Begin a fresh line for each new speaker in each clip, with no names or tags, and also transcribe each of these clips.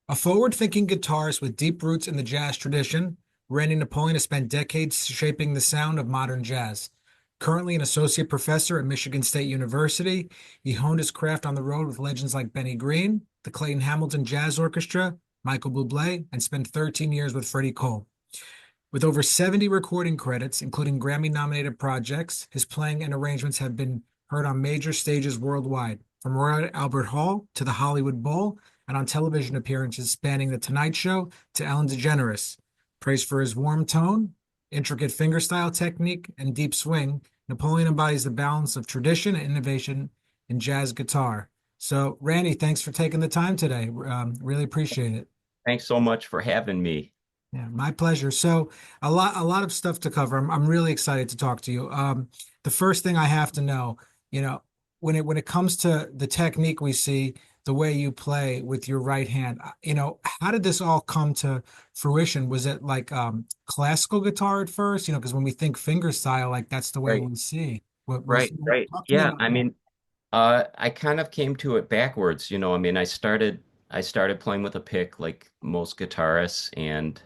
A forward-thinking guitarist with deep roots in the jazz tradition, Randy Napoleon has spent decades shaping the sound of modern jazz. Currently an associate professor at Michigan State University, he honed his craft on the road with legends like Benny Green, the Clayton-Hamilton Jazz Orchestra, Michael Bublé, and spent 13 years with Freddie Cole. With over 70 recording credits, including Grammy-nominated projects, his playing and arrangements have been heard on major stages worldwide, from Royal Albert Hall to the Hollywood Bowl, and on television appearances spanning The Tonight Show to Ellen DeGeneres. Praised for his warm tone, intricate fingerstyle technique, and deep swing, Napoleon embodies the balance of tradition and innovation in jazz guitar. So, Randy, thanks for taking the time today. Really appreciate it.
Thanks so much for having me.
Yeah, my pleasure. So a lot of stuff to cover. I'm really excited to talk to you. The first thing I have to know, you know, when it comes to the technique we see, the way you play with your right hand, how did this all come to fruition? Was it like classical guitar at first? Because when we think finger style, like that's the way
Right,
we see. What was
right, right.
talk to me
Yeah,
about that?
I kind of came to it backwards, I mean, I started playing with a pick like most guitarists, and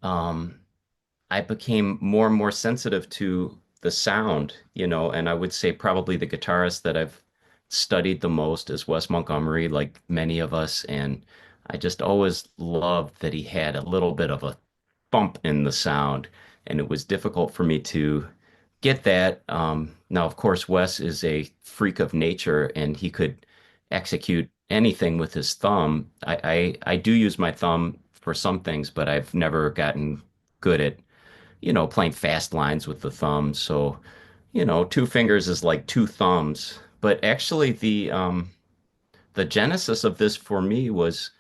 um I became more and more sensitive to the sound, and I would say probably the guitarist that I've studied the most is Wes Montgomery, like many of us, and I just always loved that he had a little bit of a bump in the sound, and it was difficult for me to get that. Now, of course, Wes is a freak of nature, and he could execute anything with his thumb. I do use my thumb for some things, but I've never gotten good at, playing fast lines with the thumb. So, two fingers is like two thumbs. But actually, the genesis of this for me was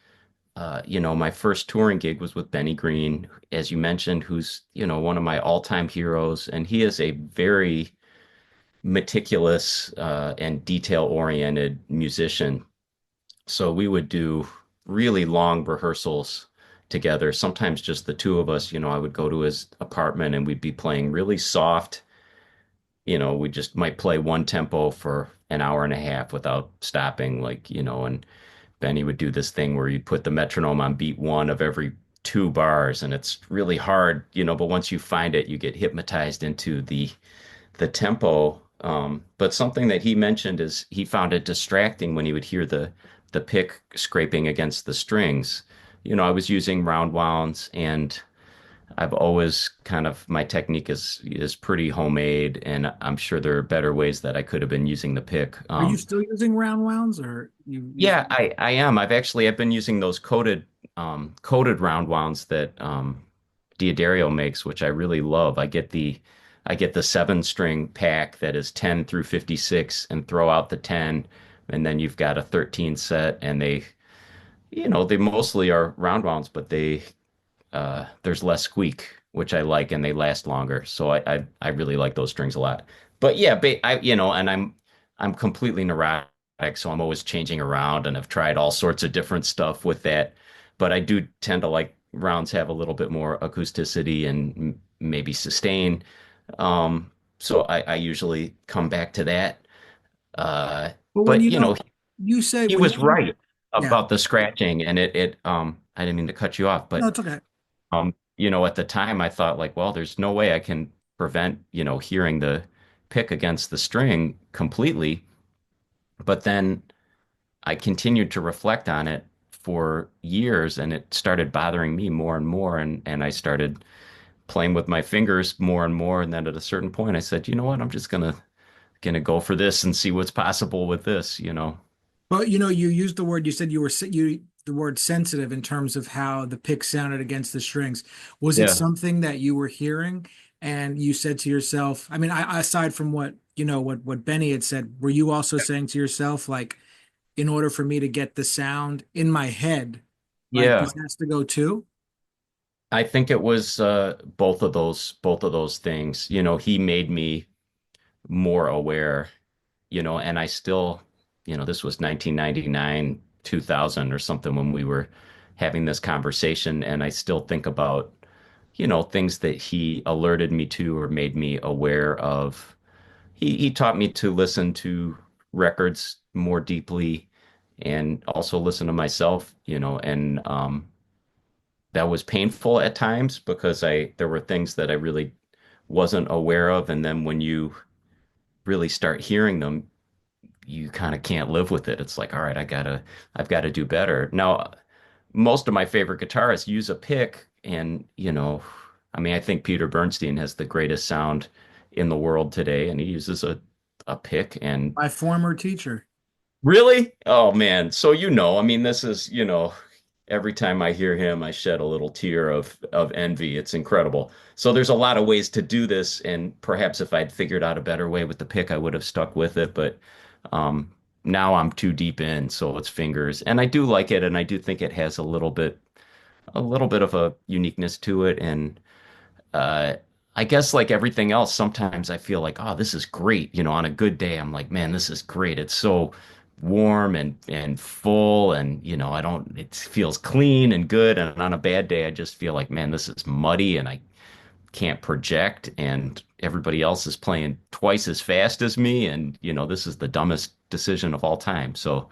my first touring gig was with Benny Green, as you mentioned, who's, one of my all-time heroes. And he is a very meticulous and detail-oriented musician. So we would do really long rehearsals together, sometimes just the two of us. I would go to his apartment and we'd be playing really soft. We just might play one tempo for an hour and a half without stopping, and Benny would do this thing where you'd put the metronome on beat one of every two bars, and it's really hard, but once you find it, you get hypnotized into the tempo. But something that he mentioned is he found it distracting when he would hear the pick scraping against the strings. I was using round wounds, and I've always kind of my technique is pretty homemade, and I'm sure there are better ways that I could have been using the pick.
Are you still using round wounds, or you use?
Yeah, I am. I've been using those coated round wounds that Diodario makes, which I really love. I get the 7 string pack that is 10 through 56 and throw out the 10, and then you've got a 13 set, and they mostly are round wounds, but there's less squeak, which I like, and they last longer. So I really like those strings a lot. But yeah, and I'm completely neurotic, so I'm always changing around, and I've tried all sorts of different stuff with that. But I do tend to like rounds have a little bit more acousticity and maybe sustain. So I usually come back to that. Uh,
But when
but
you say
he
when
was
you
right
yeah,
about the scratching, and I didn't mean to cut you off,
no,
but
it's okay.
at the time I thought like, well, there's no way I can prevent, hearing the pick against the string completely. But then I continued to reflect on it for years, and it started bothering me more and more, and I started playing with my fingers more and more. And then at a certain point I said, you know what, I'm just gonna go for this and see what's possible with this.
But you used the word, you said the word sensitive in terms of how the pick sounded against the strings. Was it
Yeah.
something that you were hearing and you said to yourself, I mean, aside from what Benny had said, were you also saying to yourself, like, in order for me to get the sound in my head, like
Yeah.
this has to go too?
I think it was both of those things. He made me more aware, and I still, this was 1999, 2000 or something when we were having this conversation, and I still think about, things that he alerted me to or made me aware of. He taught me to listen to records more deeply, and also listen to myself, and that was painful at times because I there were things that I really wasn't aware of, and then when you really start hearing them, you kind of can't live with it. It's like, all right, I've got to do better. Now, most of my favorite guitarists use a pick, and I mean, I think Peter Bernstein has the greatest sound in the world today, and he uses a pick. And
My former teacher.
really, oh man, so I mean, this is, every time I hear him, I shed a little tear of envy. It's incredible. So there's a lot of ways to do this, and perhaps if I'd figured out a better way with the pick, I would have stuck with it. But um, now I'm too deep in, so it's fingers, and I do like it, and I do think it has a little bit of a uniqueness to it, and uh, I guess like everything else, sometimes I feel like, oh, this is great. On a good day, I'm like, man, this is great. It's so warm and full, and I don't. It feels clean and good. And on a bad day, I just feel like, man, this is muddy, and I can't project, and everybody else is playing twice as fast as me, and this is the dumbest decision of all time. So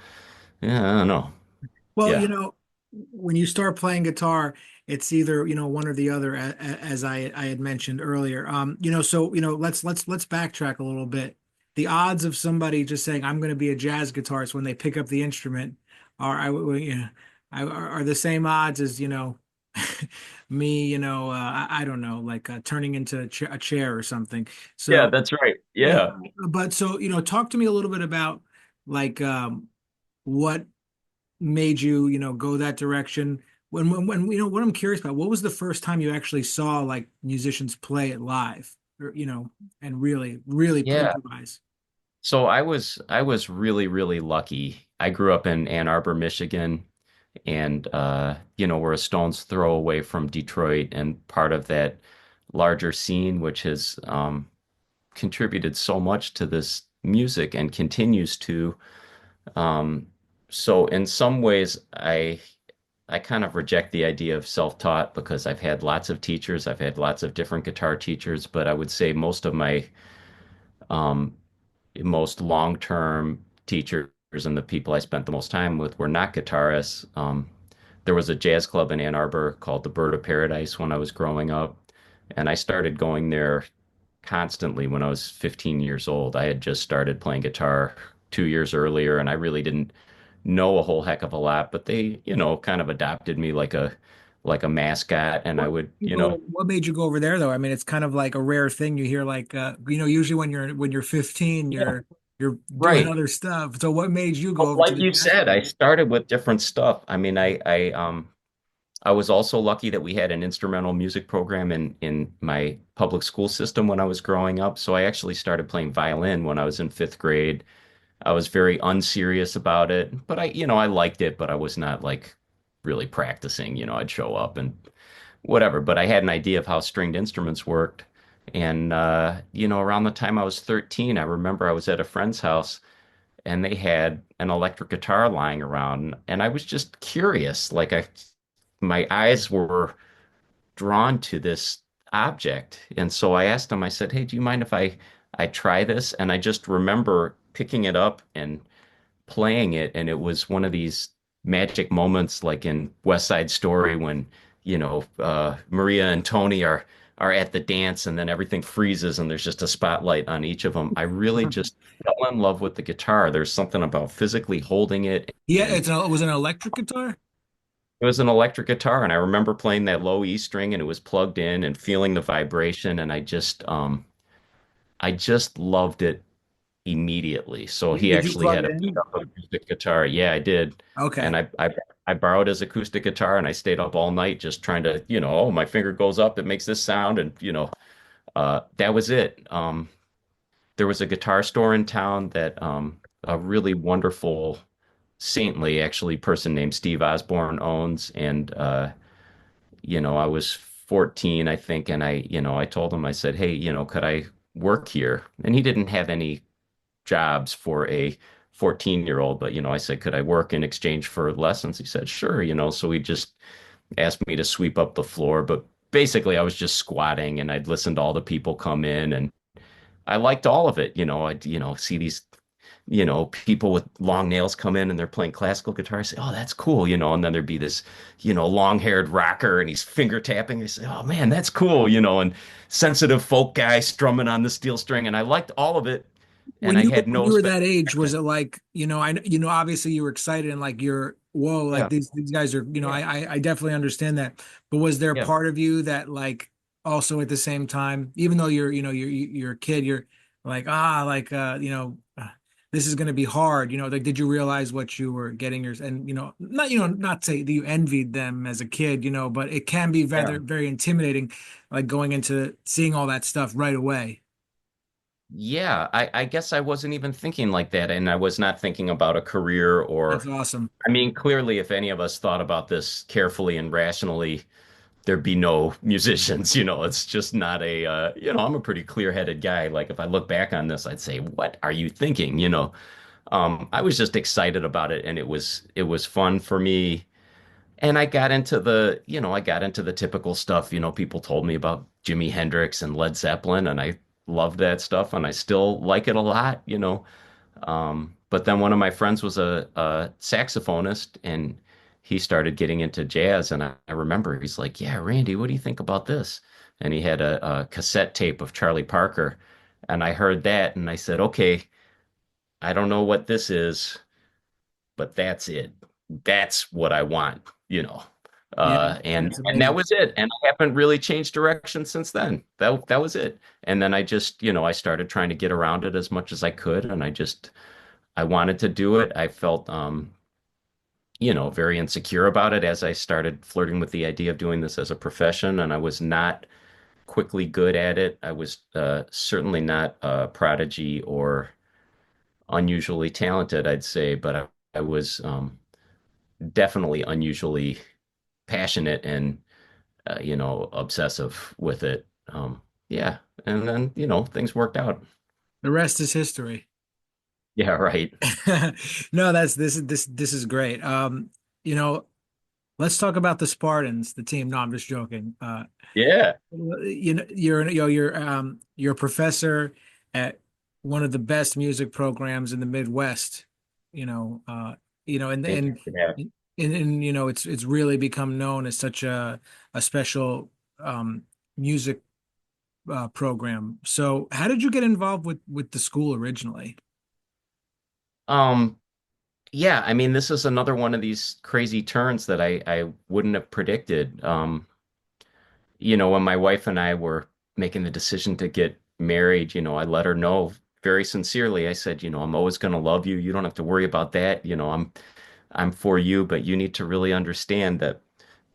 yeah, I don't know.
Well,
Yeah,
when you start playing guitar, it's either, one or the other, as I had mentioned earlier. So, let's backtrack a little bit. The odds of somebody just saying, I'm going to be a jazz guitarist when they pick up the instrument are the same odds as, me, I don't know, like turning into a chair or something.
yeah,
So,
that's right.
yeah,
Yeah,
but so, talk to me a little bit about like what made you, go that direction? When what I'm curious about, what was the first time you actually saw like musicians play it live, or and really
yeah.
improvise?
So I was really, really lucky. I grew up in Ann Arbor, Michigan, and we're a stone's throw away from Detroit, and part of that larger scene, which has contributed so much to this music and continues to. Um, so in some ways, I kind of reject the idea of self-taught because I've had lots of teachers, I've had lots of different guitar teachers, but I would say most of my um, most long-term teachers and the people I spent the most time with were not guitarists. There was a jazz club in Ann Arbor called the Bird of Paradise when I was growing up, and I started going there constantly when I was 15 years old. I had just started playing guitar 2 years earlier, and I really didn't know a whole heck of a lot, but they, kind of adopted me like a mascot, and I would,
What made you go over there though? I mean, it's kind of like a rare thing you hear, like usually when you're 15,
yeah,
you're doing
right.
other stuff. So what made you go
Well,
over to
like
the
you
jazz
said,
club?
I started with different stuff. I mean, I was also lucky that we had an instrumental music program in my public school system when I was growing up. So I actually started playing violin when I was in fifth grade. I was very unserious about it, but I liked it, but I was not like really practicing. I'd show up and whatever, but I had an idea of how stringed instruments worked. And around the time I was 13, I remember I was at a friend's house and they had an electric guitar lying around, and I was just curious. Like my eyes were drawn to this object. And so I asked him, I said, "Hey, do you mind if I try this?" And I just remember picking it up and playing it, and it was one of these magic moments like in West Side Story when, Maria and Tony are at the dance and then everything freezes and there's just a spotlight on each of them. I really just fell in love with the guitar. There's something about physically holding it,
Yeah,
and
it was an electric guitar.
it was an electric guitar, and I remember playing that low E string and it was plugged in and feeling the vibration, and I just loved it immediately. So he
Did you
actually
plug
had
it
a beat
in?
up acoustic guitar. Yeah, I did. And
Okay.
I borrowed his acoustic guitar and I stayed up all night just trying to, oh, my finger goes up, it makes this sound, and that was it. There was a guitar store in town that a really wonderful, saintly actually person named Steve Osborne owns, and I was 14, I think, and I told him, I said, "Hey, could I work here?" And he didn't have any jobs for a 14-year-old, but I said, "Could I work in exchange for lessons?" He said, "Sure," so he just asked me to sweep up the floor, but basically I was just squatting and I'd listen to all the people come in, and I liked all of it. I'd see these people with long nails come in and they're playing classical guitar. I say, oh, that's cool, and then there'd be this, long-haired rocker and he's finger tapping. I say, oh man, that's cool, and sensitive folk guy strumming on the steel string. And I liked all of it. And I had
When
no
you were that age, was
expectation.
it like, obviously you were excited and like you're, whoa, like
Yeah.
these guys are,
Yeah.
I definitely understand that. But was there a
Yeah.
part of you that like also at the same time, even though you're a kid, you're like, this is going to be hard, like did you realize what you were getting your and not say that you envied them as a kid, but it can be
Yeah.
very very intimidating like going into seeing all that stuff right away.
Yeah, I guess I wasn't even thinking like that, and I was not thinking about a career
That's
or,
awesome.
I mean, clearly, if any of us thought about this carefully and rationally, there'd be no musicians. It's just not I'm a pretty clear-headed guy. Like if I look back on this, I'd say, what are you thinking? I was just excited about it, and it was fun for me. And I got into the typical stuff. People told me about Jimi Hendrix and Led Zeppelin, and I loved that stuff, and I still like it a lot. But then one of my friends was a saxophonist, and he started getting into jazz. And I remember he's like, "Yeah, Randy, what do you think about this?" And he had a cassette tape of Charlie Parker, and I heard that, and I said, "Okay, I don't know what this is, but that's it. That's what I want, you know."
Yeah,
And that was it. And I haven't really changed direction since then. That was it. And then I just, I started trying to get around it as much as I could, and I wanted to do it. I felt very insecure about it as I started flirting with the idea of doing this as a profession, and I was not quickly good at it. I was certainly not a prodigy or unusually talented, I'd say, but I was definitely unusually passionate and obsessive with it. Yeah, and then things worked out.
the rest is history.
Yeah, right.
No, this is great. You know, let's talk about the Spartans, the team. No, I'm just joking.
Yeah,
You're a professor at one of the best music programs in the Midwest. You know, and
thank you for that.
it's really become known as such a special music program. So, how did you get involved with the school originally?
Um, yeah, I mean, this is another one of these crazy turns that I wouldn't have predicted. When my wife and I were making the decision to get married, I let her know very sincerely. I said, I'm always going to love you. You don't have to worry about that. I'm for you, but you need to really understand that,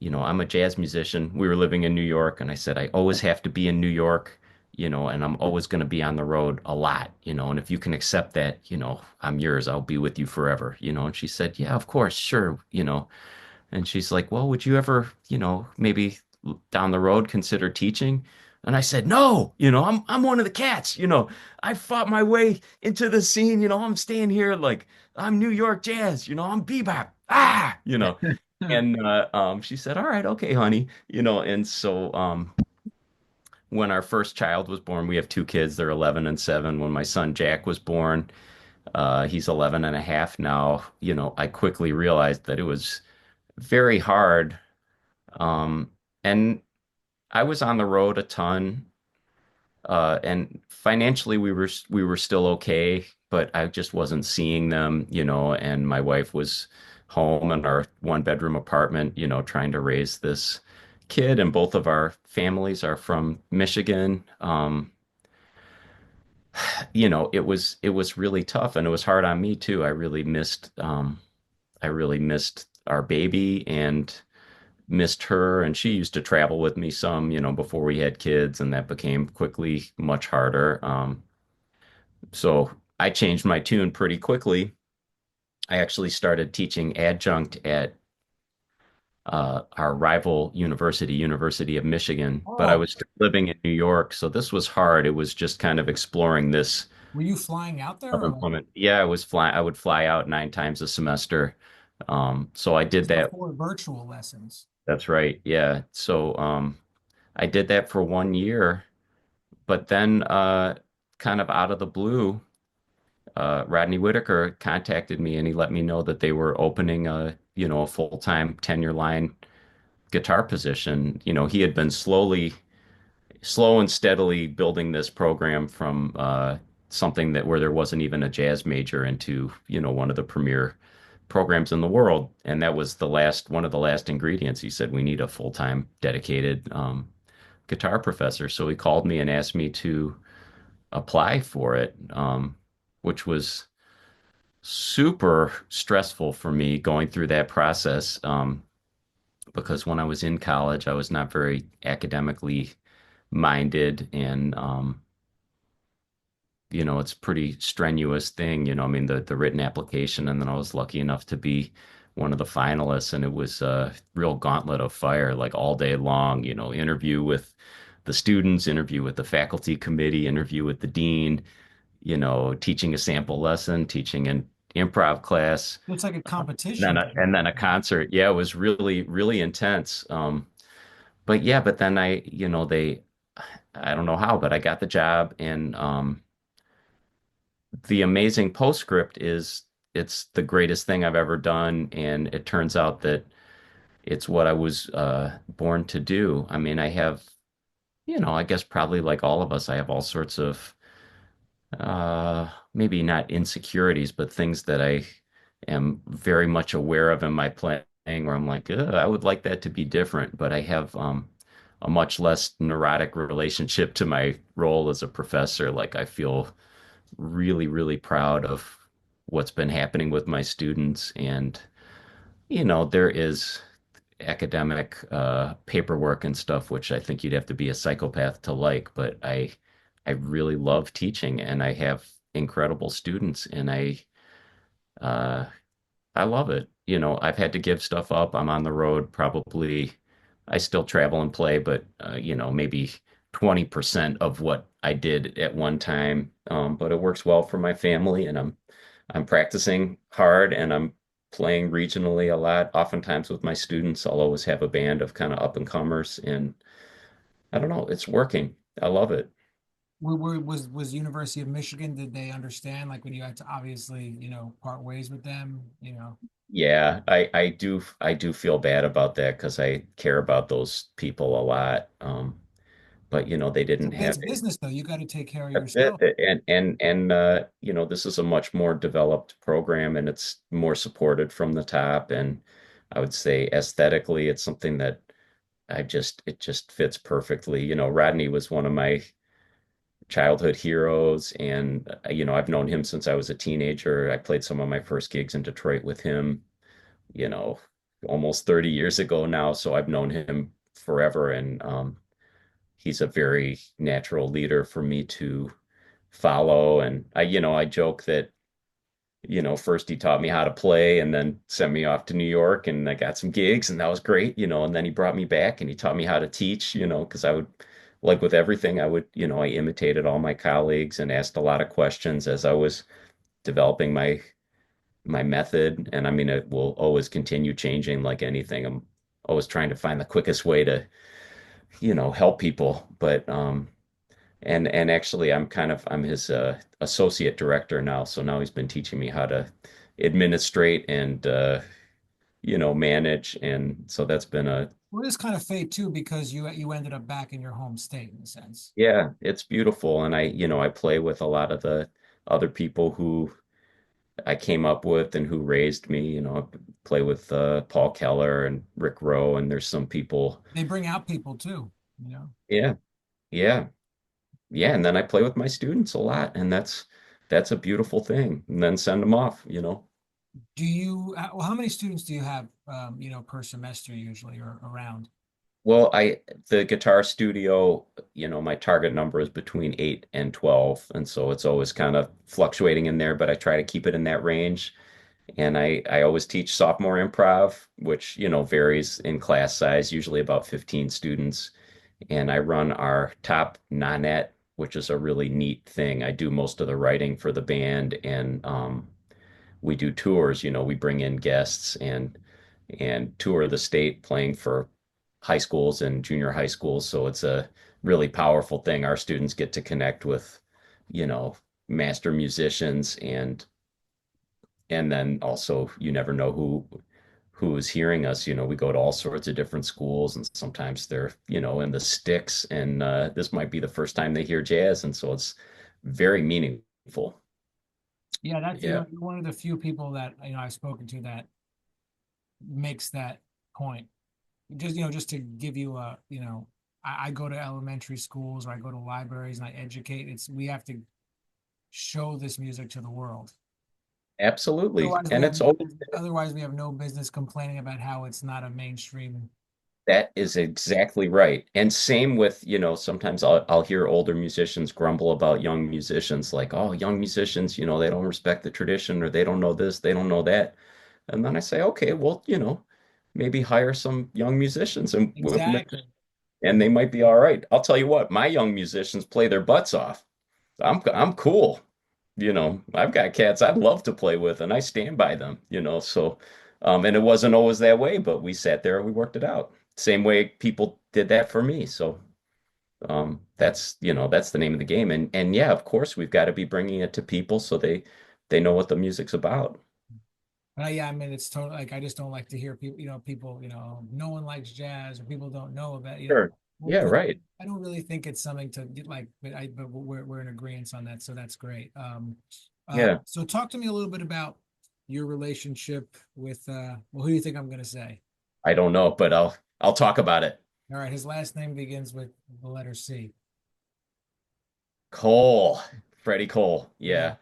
I'm a jazz musician. We were living in New York, and I said, I always have to be in New York, and I'm always going to be on the road a lot, and if you can accept that, I'm yours. I'll be with you forever, and she said, yeah, of course, sure. And she's like, well, would you ever, maybe down the road consider teaching? And I said, no, I'm one of the cats, I fought my way into the scene, I'm staying here like I'm New York jazz, I'm bebop. And she said, all right, okay, honey, and so when our first child was born, we have two kids, they're 11 and 7. When my son Jack was born, he's 11 and a half now, I quickly realized that it was very hard. Um, and I was on the road a ton, and financially we were still okay, but I just wasn't seeing them, and my wife was home in our one bedroom apartment, trying to raise this kid, and both of our families are from Michigan. It was really tough, and it was hard on me too. I really missed our baby and missed her, and she used to travel with me some, before we had kids, and that became quickly much harder. So I changed my tune pretty quickly. I actually started teaching adjunct at our rival university, University of Michigan, but I
Oh,
was still living in New York, so this was hard. It was just kind of exploring this
were you flying out there
of
or like
employment. Yeah, I would fly out 9 times a semester. So I
this
did
is
that.
before virtual lessons?
That's right. Yeah. So I did that for 1 year, but then kind of out of the blue, Rodney Whitaker contacted me and he let me know that they were opening a full-time tenure line guitar position. He had been slow and steadily building this program from something that where there wasn't even a jazz major into, one of the premier programs in the world. And that was one of the last ingredients. He said, we need a full-time dedicated guitar professor. So he called me and asked me to apply for it, which was super stressful for me going through that process. Because when I was in college, I was not very academically minded and it's a pretty strenuous thing, I mean the written application and then I was lucky enough to be one of the finalists and it was a real gauntlet of fire like all day long, interview with the students, interview with the faculty committee, interview with the dean, teaching a sample lesson, teaching an improv class,
It's like a
and then
competition.
a concert. Yeah, it was really, really intense. But yeah, but then I don't know how, but I got the job, and the amazing postscript is it's the greatest thing I've ever done, and it turns out that it's what I was born to do. I mean, I have, I guess probably like all of us, I have all sorts of maybe not insecurities, but things that I am very much aware of in my playing where I'm like, "Ugh, I would like that to be different, but I have a much less neurotic relationship to my role as a professor. Like I feel really, really proud of what's been happening with my students. And, there is academic paperwork and stuff, which I think you'd have to be a psychopath to like, but I really love teaching and I have incredible students and uh, I love it. I've had to give stuff up. I'm on the road probably. I still travel and play, but maybe 20% of what I did at one time. But it works well for my family and I'm practicing hard and I'm playing regionally a lot. Oftentimes with my students, I'll always have a band of kind of up and comers and I don't know, it's working. I love it.
Was University of Michigan, did they understand like when you had to obviously, part ways with them,
Yeah, I do feel bad about that because I care about those people a lot. But they didn't have
it's business though. You got to take care of
that's it.
yourself.
And this is a much more developed program and it's more supported from the top. And I would say aesthetically, it's something that it just fits perfectly. Rodney was one of my childhood heroes, and I've known him since I was a teenager. I played some of my first gigs in Detroit with him, you know, almost 30 years ago now. So I've known him forever, and he's a very natural leader for me to follow. And I joke that, first he taught me how to play and then sent me off to New York and I got some gigs and that was great, and then he brought me back and he taught me how to teach, because I would, like with everything, I imitated all my colleagues and asked a lot of questions as I was developing my method. And I mean, it will always continue changing like anything. I'm always trying to find the quickest way to, help people. But and actually I'm his associate director now. So now he's been teaching me how to administrate and manage. And so that's been a
Well, it is kind of fate too, because you ended up back in your home state in a sense.
yeah, it's beautiful. And I play with a lot of the other people who I came up with and who raised me. I play with Paul Keller and Rick Rowe, and there's some people.
They bring out people too.
Yeah, yeah, yeah. And then I play with my students a lot, and that's a beautiful thing. And then send them off.
Well, how many students do you have, per semester usually or around?
Well, the guitar studio, my target number is between 8 and 12, and so it's always kind of fluctuating in there, but I try to keep it in that range. And I always teach sophomore improv, which, varies in class size, usually about 15 students. And I run our top nonet, which is a really neat thing. I do most of the writing for the band and we do tours, we bring in guests and tour the state playing for high schools and junior high schools. So it's a really powerful thing. Our students get to connect with, you know, master musicians, and then also you never know who is hearing us. We go to all sorts of different schools, and sometimes they're, in the sticks, and this might be the first time they hear jazz, and so it's very meaningful.
Yeah, that's
Yeah,
you're one of the few people that I've spoken to that makes that point. Just just to give you a I go to elementary schools or I go to libraries and I educate. It's we have to show this music to the world.
absolutely.
Otherwise, we
And
have
it's
no
always
business, otherwise we have no business complaining about how it's not a mainstream.
That is exactly right. And same with, sometimes I'll hear older musicians grumble about young musicians, like, oh, young musicians, they don't respect the tradition, or they don't know this, they don't know that. And then I say, okay, well, maybe hire some young musicians,
Exactly.
and they might be all right. I'll tell you what, my young musicians play their butts off. I'm cool. I've got cats I'd love to play with, and I stand by them, so and it wasn't always that way, but we sat there and we worked it out. Same way people did that for me. So that's the name of the game. And yeah, of course we've got to be bringing it to people so they know what the music's about.
But yeah, I mean, it's totally like I just don't like to hear people, people, no one likes jazz or people don't know about,
Sure.
well,
Yeah, right.
I don't really think it's something to get like, but we're in agreement on that, so that's great.
Yeah.
So talk to me a little bit about your relationship with, well, who do you think I'm going to say?
I don't know, but I'll talk about it.
All right, his last name begins with the letter C.
Cole, Freddie Cole.
Yeah.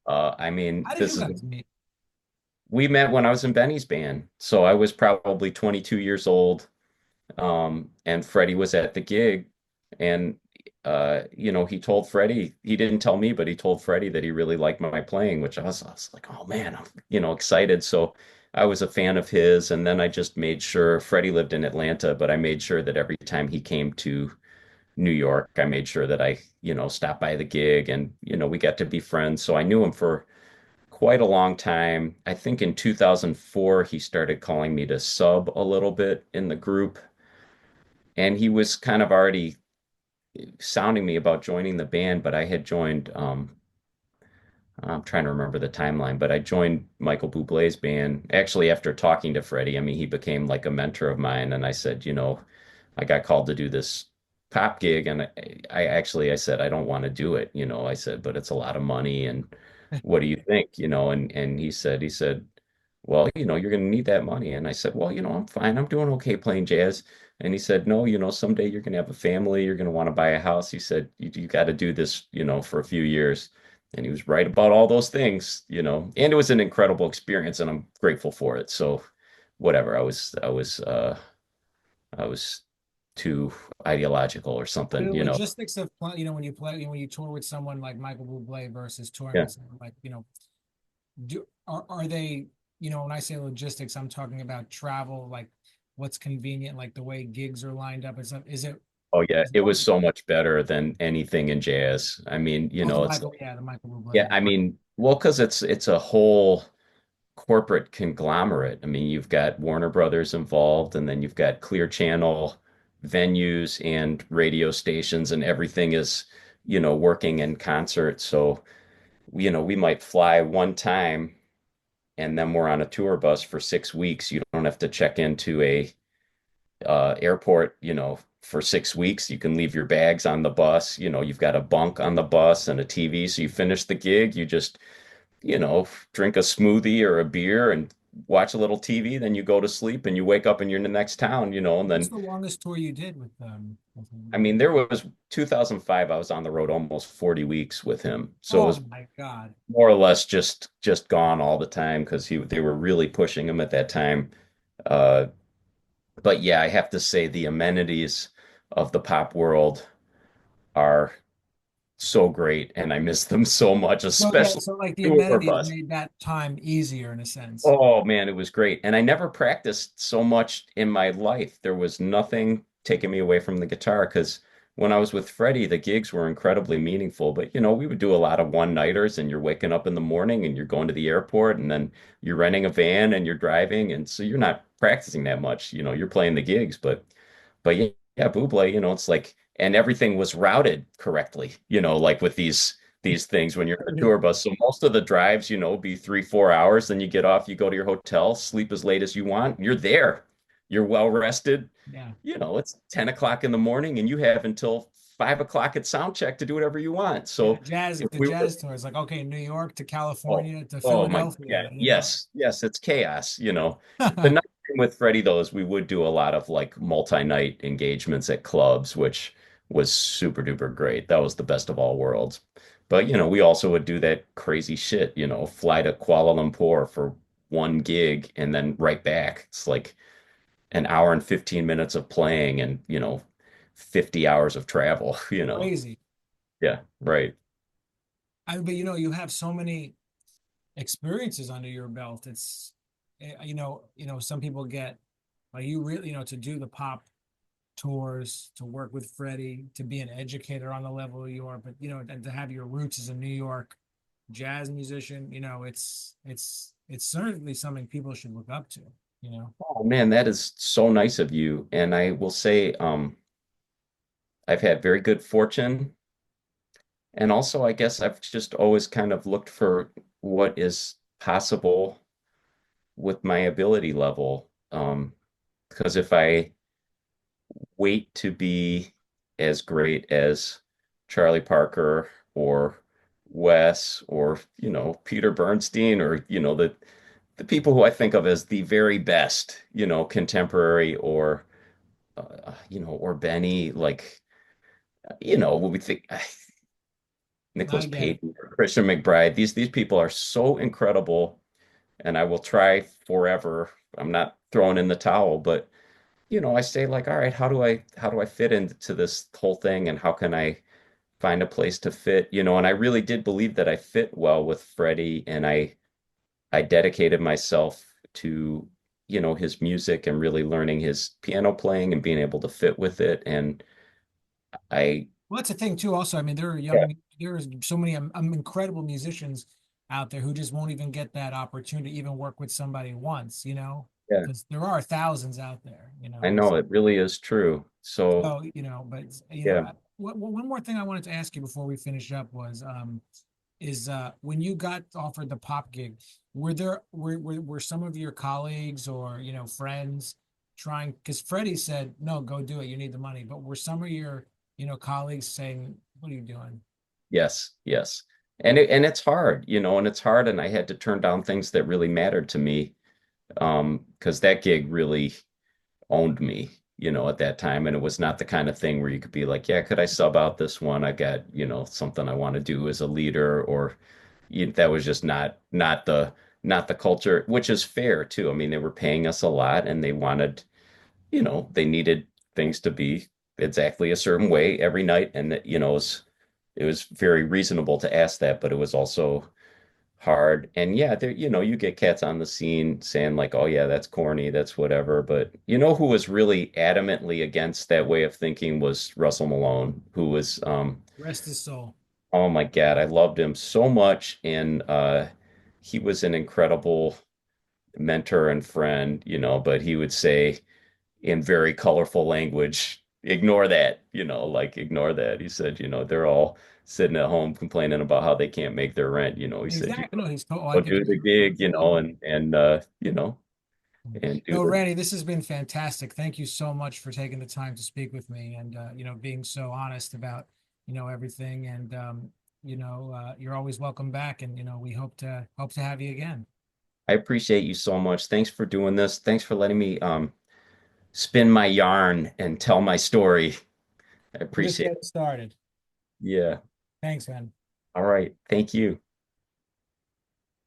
Yeah. I mean,
How did
this
you
is
guys meet?
we met when I was in Benny's band. So I was probably 22 years old. And Freddie was at the gig, and he told Freddie, he didn't tell me, but he told Freddie that he really liked my playing, which I was like, oh man, I'm excited. So I was a fan of his, and then I just made sure Freddie lived in Atlanta, but I made sure that every time he came to New York, I made sure that I, stopped by the gig, and we got to be friends. So I knew him for quite a long time. I think in 2004 he started calling me to sub a little bit in the group, and he was kind of already sounding me about joining the band, but I had joined, I'm trying to remember the timeline, but I joined Michael Bublé's band actually after talking to Freddie. I mean, he became like a mentor of mine, and I said, I got called to do this pop gig, and I said I don't want to do it, I said, but it's a lot of money, and what do you think, and he said, well, you're going to need that money. And I said, well, I'm fine. I'm doing okay playing jazz. And he said, no, someday you're going to have a family. You're going to want to buy a house. He said, you got to do this, for a few years. And he was right about all those things, and it was an incredible experience, and I'm grateful for it. So whatever, I was too ideological or
But
something,
the logistics of when you play, when you tour with someone like Michael Bublé versus touring
Yeah.
with someone like, are they, when I say logistics, I'm talking about travel, like what's convenient, like the way gigs are lined up and stuff.
Oh yeah,
Is
it
one,
was so much better than anything in jazz. I mean,
oh,
it's
The Michael
yeah,
Bublé.
I mean, well, because it's a whole corporate conglomerate. I mean, you've got Warner Brothers involved, and then you've got Clear Channel venues and radio stations, and everything is, working in concert. So, we might fly one time, and then we're on a tour bus for 6 weeks. You don't have to check into a airport, for 6 weeks. You can leave your bags on the bus. You've got a bunk on the bus and a TV. So you finish the gig, you just drink a smoothie or a beer and watch a little TV, then you go to sleep and you wake up and you're in the next town, and
What's
then,
the longest tour you did with
I
him?
mean, there was 2005, I was on the road almost 40 weeks with him. So it
Oh
was
my God.
more or less just gone all the time because they were really pushing him at that time. Uh, but yeah, I have to say the amenities of the pop world are so great and I miss them so much,
So yeah,
especially
so like the
tour
amenities
bus.
made that time easier in a sense.
Oh man, it was great. And I never practiced so much in my life. There was nothing taking me away from the guitar because when I was with Freddie, the gigs were incredibly meaningful. But we would do a lot of one-nighters, and you're waking up in the morning and you're going to the airport, and then you're renting a van and you're driving, and so you're not practicing that much. You're playing the gigs, but yeah, Buble, it's like, and everything was routed correctly, like with these these things when you're in a tour bus. So most of the drives, be 3, 4 hours. Then you get off, you go to your hotel, sleep as late as you want. You're there. You're well rested.
Yeah.
It's 10 o'clock in the morning and you have until 5 o'clock at sound check to do whatever you want.
Yeah,
So
jazz,
if
the
we were
jazz tour is like, okay, New York to
Oh,
California to
oh my God.
Philadelphia,
Yes, yes, it's chaos. The nice thing with Freddie, though, is we would do a lot of like multi-night engagements at clubs, which was super duper great. That was the best of all worlds. But, we also would do that crazy shit, fly to Kuala Lumpur for one gig and then right back. It's like an hour and 15 minutes of playing and, 50 hours of travel,
Crazy.
Yeah, right.
But you have so many experiences under your belt. It's, some people get like you really, to do the pop tours, to work with Freddie, to be an educator on the level you are, but and to have your roots as a New York jazz musician, it's certainly something people should look up to.
Oh man, that is so nice of you. And I will say, I've had very good fortune. And also, I guess I've just always kind of looked for what is possible with my ability level. Because if I wait to be as great as Charlie Parker or Wes or, Peter Bernstein or, the people who I think of as the very best, contemporary or Benny, like, when we think Nicholas
I get it.
Payton or Christian McBride, these people are so incredible, and I will try forever. I'm not throwing in the towel, but I say like, all right, how do I fit into this whole thing, and how can I find a place to fit? And I really did believe that I fit well with Freddie, and I dedicated myself to his music and really learning his piano playing and being able to fit with it. And I
Well, that's the thing too. Also, I mean,
yeah,
there's so many incredible musicians out there who just won't even get that opportunity to even work with somebody once,
yeah,
because there are thousands out there,
I know it really is true. So
So, but
yeah,
one more thing I wanted to ask you before we finish up was, is when you got offered the pop gig, were some of your colleagues or friends trying? Because Freddie said, "No, go do it. You need the money." But were some of your colleagues saying, "What are you doing?"
yes, yes. And it's hard, and it's hard, and I had to turn down things that really mattered to me, because that gig really owned me, at that time. And it was not the kind of thing where you could be like, yeah, could I sub out this one? I got, something I want to do as a leader, or that was just not the culture, which is fair too. I mean, they were paying us a lot and they wanted, they needed things to be exactly a certain way every night. And that, it was very reasonable to ask that, but it was also hard. And yeah, there, you get cats on the scene saying like, "Oh yeah, that's corny, that's whatever." But who was really adamantly against that way of thinking was Russell Malone, who was,
Rest his soul.
oh my God, I loved him so much, and he was an incredible mentor and friend, but he would say in very colorful language, ignore that, like ignore that. He said, they're all sitting at home complaining about how they can't make their rent. He said,
Exactly. No, he's told. Oh, I
go
think
do
he's
the gig,
absolutely.
and do
No,
the
Randy, this has been fantastic. Thank you so much for taking the time to speak with me and being so honest about everything. And you're always welcome back. And we hope to have you again.
I appreciate you so much. Thanks for doing this. Thanks for letting me spin my yarn and tell my story. I
We're just
appreciate it.
getting started.
Yeah.
Thanks, man.
All right. Thank you.